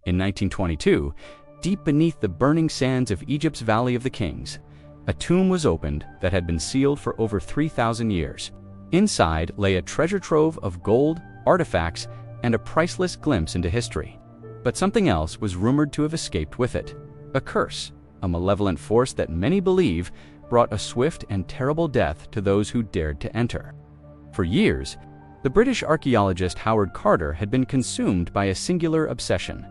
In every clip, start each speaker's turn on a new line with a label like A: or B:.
A: In 1922, deep beneath the burning sands of Egypt's Valley of the Kings, a tomb was opened that had been sealed for over 3,000 years. Inside lay a treasure trove of gold, artifacts, and a priceless glimpse into history. But something else was rumored to have escaped with it. A curse, a malevolent force that many believe brought a swift and terrible death to those who dared to enter. For years, the British archaeologist Howard Carter had been consumed by a singular obsession: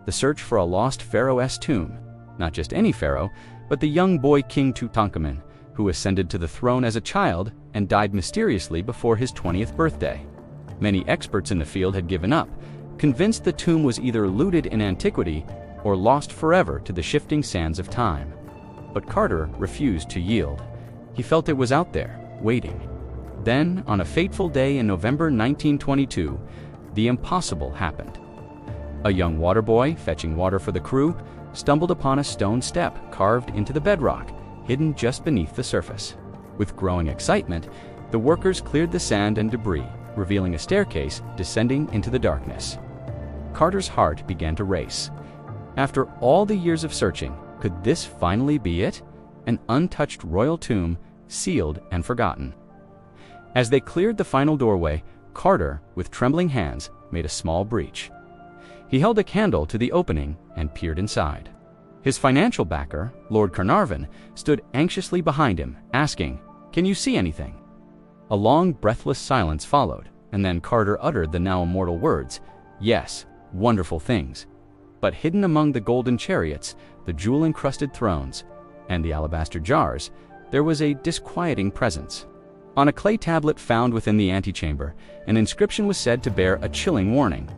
A: the search for a lost pharaoh's tomb. Not just any pharaoh, but the young boy King Tutankhamun, who ascended to the throne as a child and died mysteriously before his 20th birthday. Many experts in the field had given up, convinced the tomb was either looted in antiquity or lost forever to the shifting sands of time. But Carter refused to yield. He felt it was out there, waiting. Then, on a fateful day in November 1922, the impossible happened. A young water boy, fetching water for the crew, stumbled upon a stone step carved into the bedrock, hidden just beneath the surface. With growing excitement, the workers cleared the sand and debris, revealing a staircase descending into the darkness. Carter's heart began to race. After all the years of searching, could this finally be it? An untouched royal tomb, sealed and forgotten. As they cleared the final doorway, Carter, with trembling hands, made a small breach. He held a candle to the opening and peered inside. His financial backer, Lord Carnarvon, stood anxiously behind him, asking, "Can you see anything?" A long, breathless silence followed, and then Carter uttered the now immortal words, "Yes, wonderful things." But hidden among the golden chariots, the jewel-encrusted thrones, and the alabaster jars, there was a disquieting presence. On a clay tablet found within the antechamber, an inscription was said to bear a chilling warning.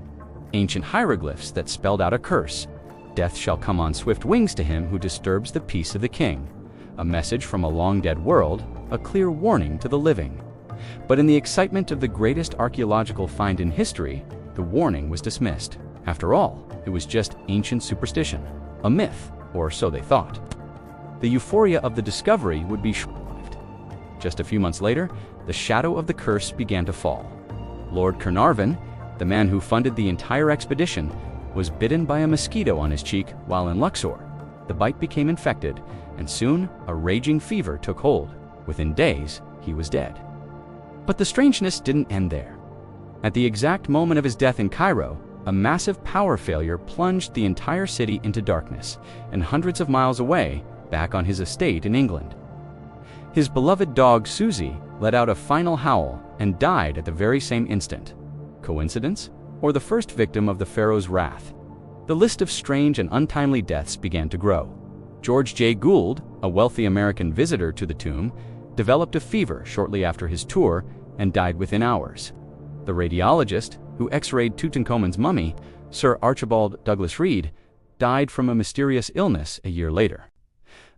A: Ancient hieroglyphs that spelled out a curse. Death shall come on swift wings to him who disturbs the peace of the king. A message from a long-dead world, a clear warning to the living. But in the excitement of the greatest archaeological find in history, the warning was dismissed. After all, it was just ancient superstition, a myth, or so they thought. The euphoria of the discovery would be short-lived. Just a few months later, the shadow of the curse began to fall. Lord Carnarvon, the man who funded the entire expedition, was bitten by a mosquito on his cheek while in Luxor. The bite became infected, and soon a raging fever took hold. Within days, he was dead. But the strangeness didn't end there. At the exact moment of his death in Cairo, a massive power failure plunged the entire city into darkness, and hundreds of miles away, back on his estate in England. His beloved dog Susie let out a final howl and died at the very same instant. Coincidence? Or the first victim of the pharaoh's wrath? The list of strange and untimely deaths began to grow. George J. Gould, a wealthy American visitor to the tomb, developed a fever shortly after his tour and died within hours. The radiologist, who x-rayed Tutankhamun's mummy, Sir Archibald Douglas Reed, died from a mysterious illness a year later.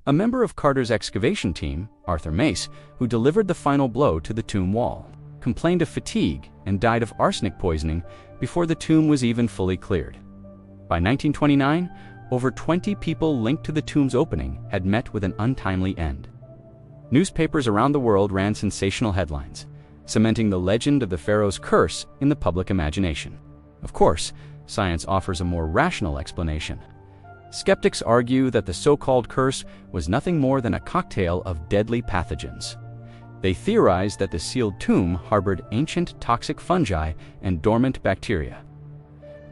A: A member of Carter's excavation team, Arthur Mace, who delivered the final blow to the tomb wall, complained of fatigue and died of arsenic poisoning before the tomb was even fully cleared. By 1929, over 20 people linked to the tomb's opening had met with an untimely end. Newspapers around the world ran sensational headlines, cementing the legend of the pharaoh's curse in the public imagination. Of course, science offers a more rational explanation. Skeptics argue that the so-called curse was nothing more than a cocktail of deadly pathogens. They theorize that the sealed tomb harbored ancient toxic fungi and dormant bacteria.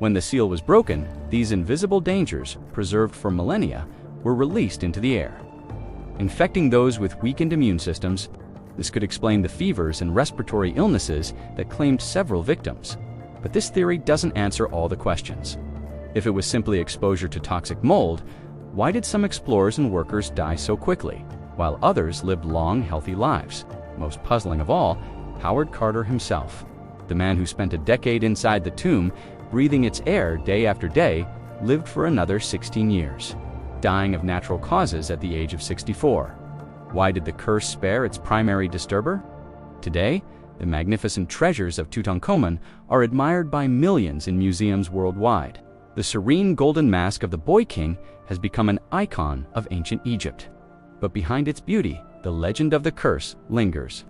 A: When the seal was broken, these invisible dangers, preserved for millennia, were released into the air. Infecting those with weakened immune systems, this could explain the fevers and respiratory illnesses that claimed several victims. But this theory doesn't answer all the questions. If it was simply exposure to toxic mold, why did some explorers and workers die so quickly, while others lived long, healthy lives? Most puzzling of all, Howard Carter himself, the man who spent a decade inside the tomb, breathing its air day after day, lived for another 16 years, dying of natural causes at the age of 64. Why did the curse spare its primary disturber? Today, the magnificent treasures of Tutankhamun are admired by millions in museums worldwide. The serene golden mask of the Boy King has become an icon of ancient Egypt. But behind its beauty, the legend of the curse lingers.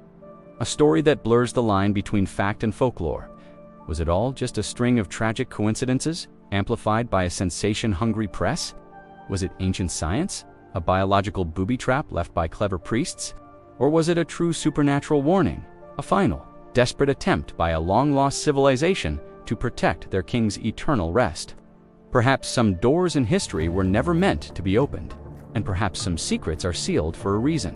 A: A story that blurs the line between fact and folklore. Was it all just a string of tragic coincidences, amplified by a sensation-hungry press? Was it ancient science, a biological booby trap left by clever priests? Or was it a true supernatural warning, a final, desperate attempt by a long-lost civilization to protect their king's eternal rest? Perhaps some doors in history were never meant to be opened, and perhaps some secrets are sealed for a reason.